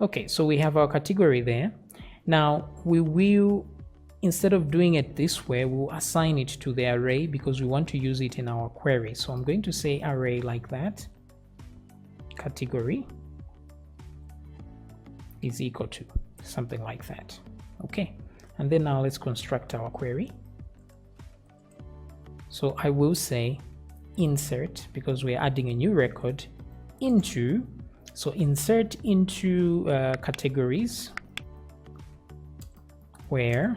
Okay, so we have our category there. Now we will, instead of doing it this way, we'll assign it to the array because we want to use it in our query. So I'm going to say array like that, category is equal to something like that. Okay, and then now let's construct our query. So I will say insert, because we're adding a new record, into, so insert into categories where,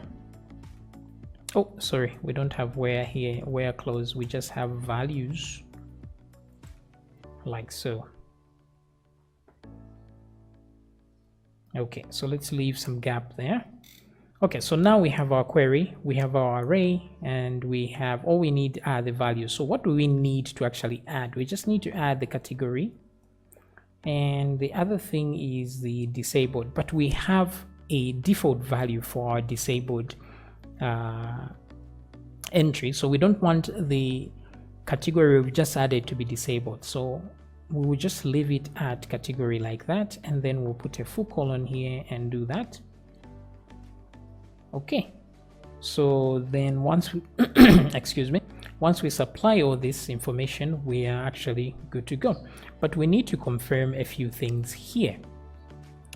oh sorry, we don't have where here, where clause, we just have values like so. Okay, so let's leave some gap there. Okay, so now we have our query, we have our array, and we have, all we need are the values. So what do we need to actually add? We just need to add the category, and the other thing is the disabled, but we have a default value for our disabled entry, so we don't want the category we've just added to be disabled. So we will just leave it at category like that, and then we'll put a full colon here and do that. Okay, so then once we excuse me, once we supply all this information, we are actually good to go. But we need to confirm a few things here.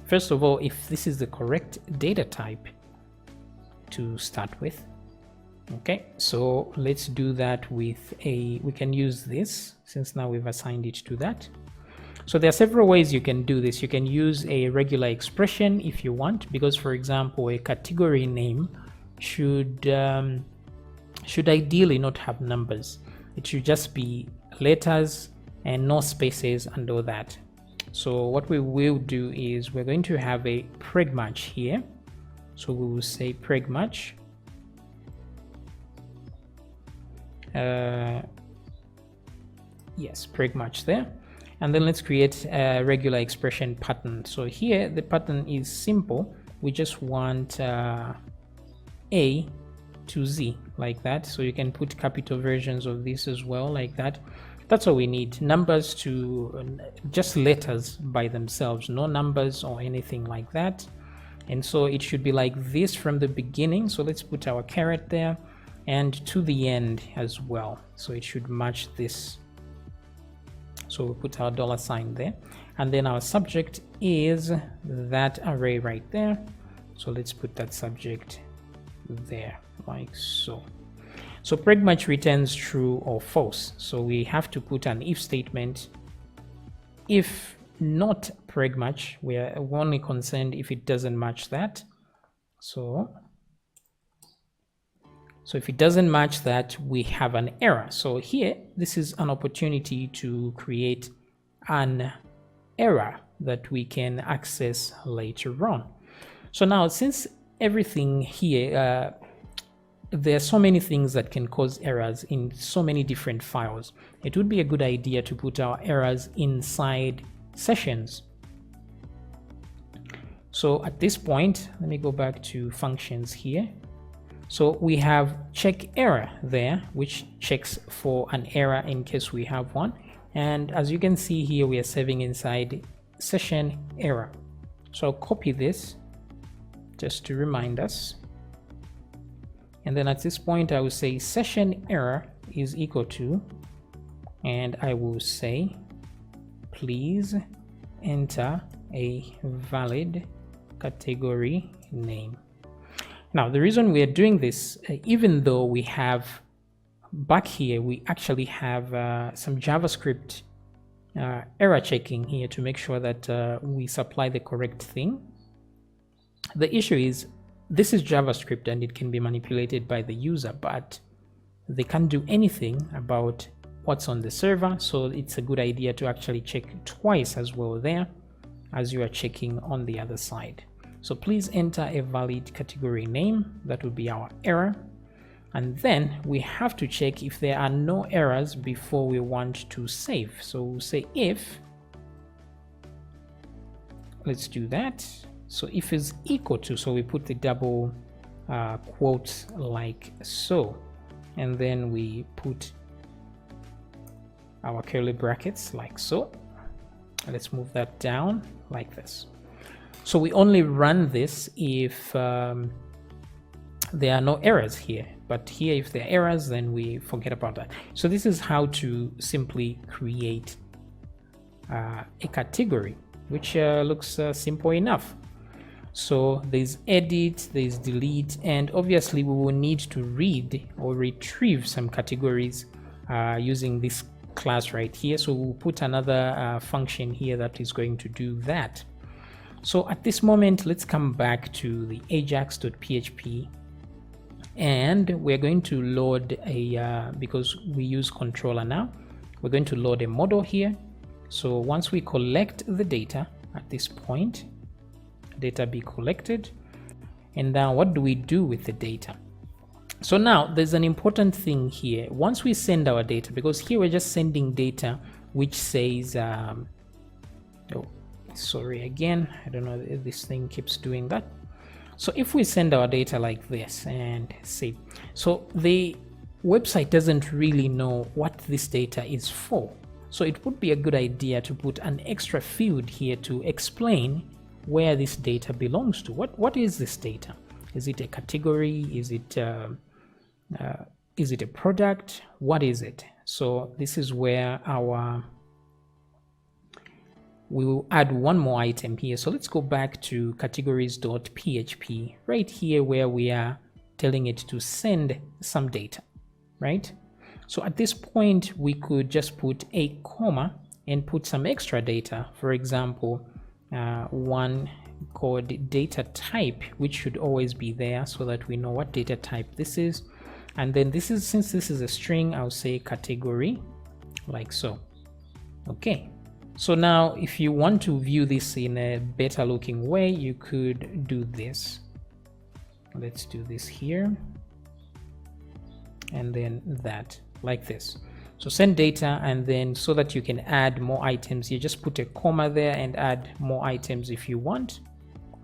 First of all, if this is the correct data type to start with. Okay, so let's do that with we can use this, since now we've assigned it to that. So there are several ways you can do this. You can use a regular expression if you want, because for example, a category name should ideally not have numbers. It should just be letters and no spaces and all that. So what we will do is we're going to have a preg match here. So we will say preg match. Yes, preg match there. And then let's create a regular expression pattern. So here the pattern is simple. We just want A to Z like that. So you can put capital versions of this as well like that. That's all we need. Numbers to just letters by themselves, no numbers or anything like that. And so it should be like this from the beginning. So let's put our caret there, and to the end as well. So it should match this. So we'll put our $sign there, and then our subject is that array right there. So let's put that subject there like so. So preg match returns true or false. So we have to put an if statement. If not preg match, we are only concerned if it doesn't match that. So if it doesn't match that, we have an error. So here, this is an opportunity to create an error that we can access later on. So now, since everything here, there are so many things that can cause errors in so many different files, it would be a good idea to put our errors inside sessions. So at this point, let me go back to functions here. So we have check error there, which checks for an error in case we have one. And as you can see here, we are saving inside session error. So I'll copy this just to remind us. And then at this point, I will say session error is equal to, and I will say, please enter a valid category name. Now, the reason we are doing this, even though we have back here, we actually have some JavaScript error checking here to make sure that we supply the correct thing. The issue is this is JavaScript and it can be manipulated by the user, but they can't do anything about what's on the server. So it's a good idea to actually check twice as well there as you are checking on the other side. So please enter a valid category name. That would be our error. And then we have to check if there are no errors before we want to save. So we'll say if, let's do that. So if is equal to, so we put the double quotes like so. And then we put our curly brackets like so. Let's move that down like this. So we only run this if there are no errors here, but here if there are errors, then we forget about that. So this is how to simply create a category, which looks simple enough. So there's edit, there's delete, and obviously we will need to read or retrieve some categories using this class right here. So we'll put another function here that is going to do that. So at this moment, let's come back to the ajax.php, and we're going to load a because we use controller now, we're going to load a model here. So once we collect the data at this point, data be collected, and now what do we do with the data? So now there's an important thing here. Once we send our data, because here we're just sending data which says oh, sorry, again, I don't know if this thing keeps doing that. So if we send our data like this and save, so the website doesn't really know what this data is for. So it would be a good idea to put an extra field here to explain where this data belongs to. What is this data? Is it a category? Is it a product? What is it? So this is where we will add one more item here. So let's go back to categories.php right here, where we are telling it to send some data, right? So at this point, we could just put a comma and put some extra data. For example, one called data type, which should always be there so that we know what data type this is. And then this is, since this is a string, I'll say category, like so. Okay. So now if you want to view this in a better looking way, you could do this. Let's do this here. And then that, like this. So send data, and then so that you can add more items, you just put a comma there and add more items if you want,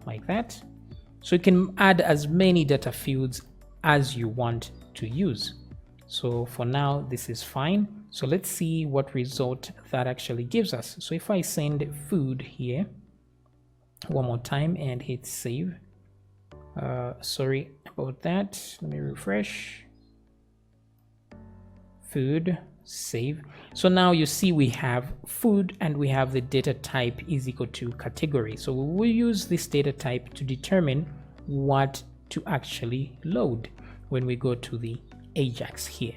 like that. So you can add as many data fields as you want to use. So for now, this is fine. So let's see what result that actually gives us. So if I send food here one more time and hit save, sorry about that, let me refresh. Food, save. So now you see we have food and we have the data type is equal to category. So we will use this data type to determine what to actually load when we go to the Ajax here.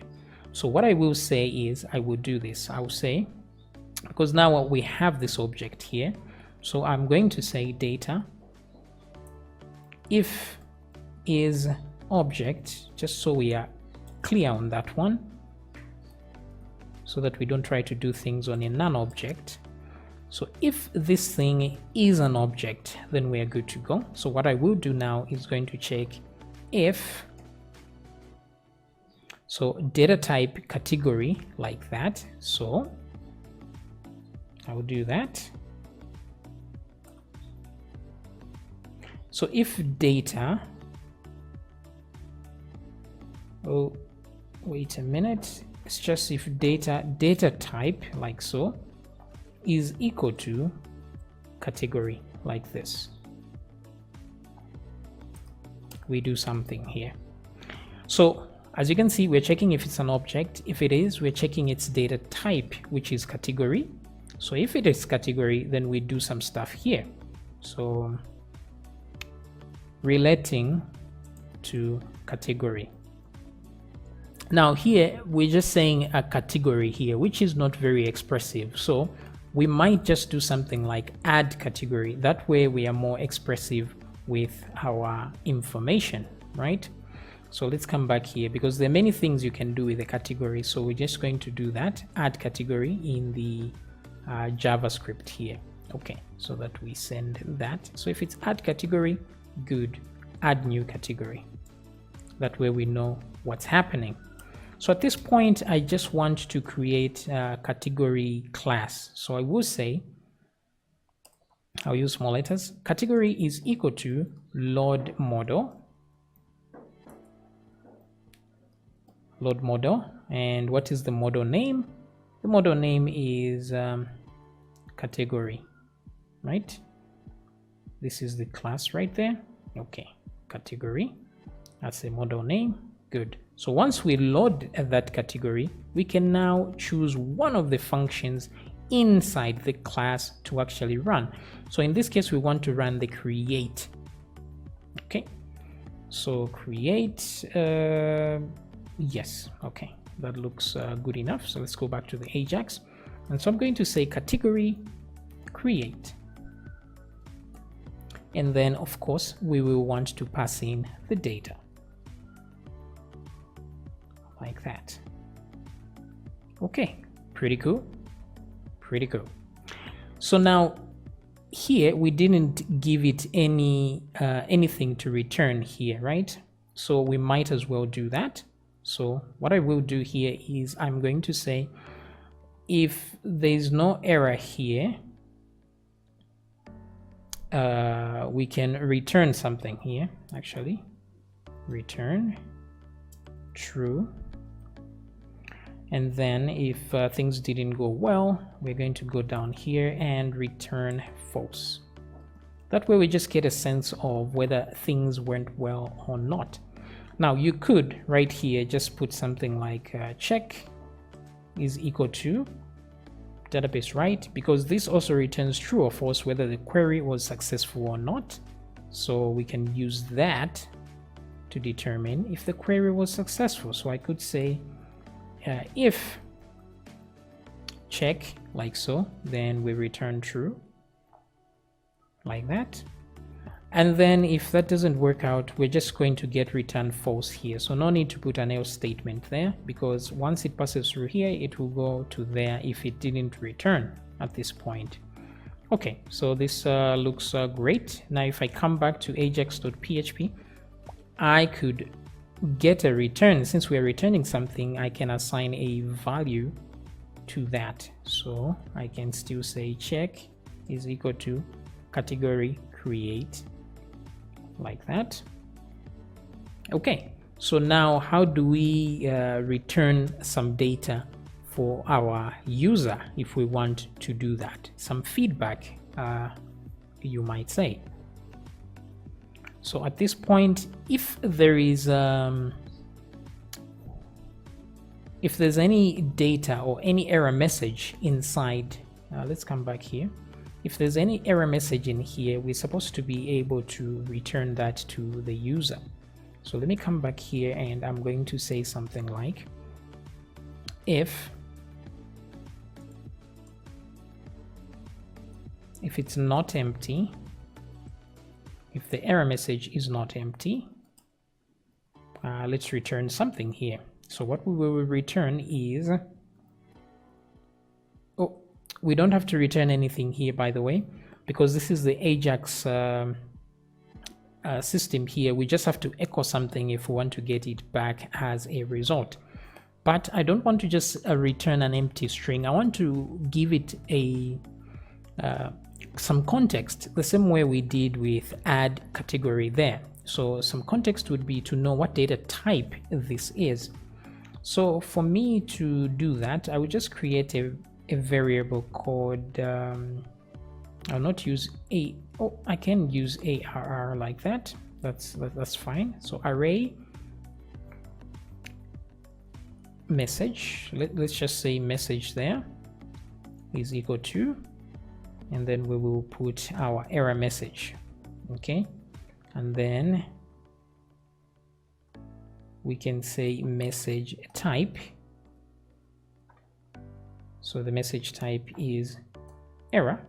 So what I will say is I will do this. I will say, because now we have this object here, so I'm going to say data if is object, just so we are clear on that one, so that we don't try to do things on a non-object. So if this thing is an object, then we are good to go. So what I will do now is going to check if, so data type category, like that. So I will do that. So if data, oh, wait a minute. It's just if data type, like so, is equal to category, like this. We do something here. So as you can see, we're checking if it's an object. If it is, we're checking its data type, which is category. So if it is category, then we do some stuff here. So relating to category. Now here, we're just saying a category here, which is not very expressive. So we might just do something like add category. That way we are more expressive with our information, right? So let's come back here, because there are many things you can do with a category. So we're just going to do that, add category in the JavaScript here. Okay, so that we send that. So if it's add category, good, add new category. That way we know what's happening. So at this point, I just want to create a category class. So I will say, I'll use small letters. Category is equal to load model. Load model. And what is the model name? The model name is category, right? This is the class right there. Okay, category, that's the model name. Good. So once we load that category, we can now choose one of the functions inside the class to actually run. So in this case, we want to run the create. Okay, so create, yes, okay, that looks good enough. So let's go back to the Ajax, and so I'm going to say category create, and then of course we will want to pass in the data like that. Okay, pretty cool, pretty cool. So now here we didn't give it any anything to return here, right? So we might as well do that. So what I will do here is I'm going to say if there's no error here, we can return something here. Actually, return true. And then if things didn't go well, we're going to go down here and return false. That way we just get a sense of whether things went well or not. Now you could right here just put something like check is equal to database right, because this also returns true or false whether the query was successful or not. So we can use that to determine if the query was successful. So I could say if check like so, then we return true like that. And then if that doesn't work out, we're just going to get return false here. So no need to put an else statement there, because once it passes through here, it will go to there if it didn't return at this point. Okay, so this looks great. Now if I come back to ajax.php, I could get a return. Since we are returning something, I can assign a value to that. So I can still say check is equal to category create like that. Okay, so now how do we return some data for our user if we want to do that? Some feedback, you might say. So at this point, if there is if there's any data or any error message inside, let's come back here. If there's any error message in here, we're supposed to be able to return that to the user. So let me come back here and I'm going to say something like if it's not empty, if the error message is not empty, let's return something here. So what we will return is, oh, we don't have to return anything here, by the way, because this is the Ajax system here. We just have to echo something if we want to get it back as a result. But I don't want to just return an empty string. I want to give it a some context, the same way we did with add category there. So some context would be to know what data type this is. So for me to do that, I would just create a variable called I'll not use I can use ARR like that. That's fine. So array message, let's just say message there is equal to, and then we will put our error message. Okay, and then we can say message type. So the message type is error.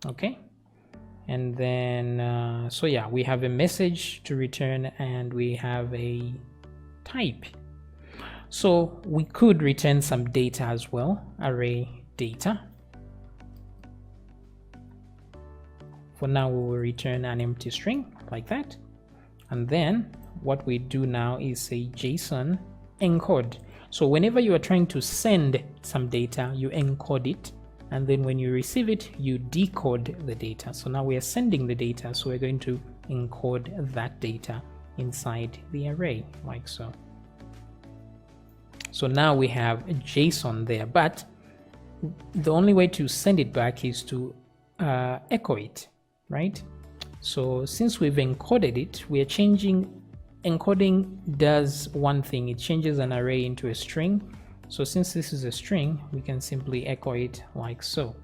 Okay, and then so yeah, we have a message to return and we have a type. So we could return some data as well, array data. For now we will return an empty string like that, and then what we do now is say JSON encode. So whenever you are trying to send some data, you encode it, and then when you receive it, you decode the data. So now we are sending the data, so we're going to encode that data inside the array like so. So now we have a JSON there, but the only way to send it back is to echo it, right? So since we've encoded it, we are changing. Encoding does one thing, it changes an array into a string. So since this is a string, we can simply echo it like so.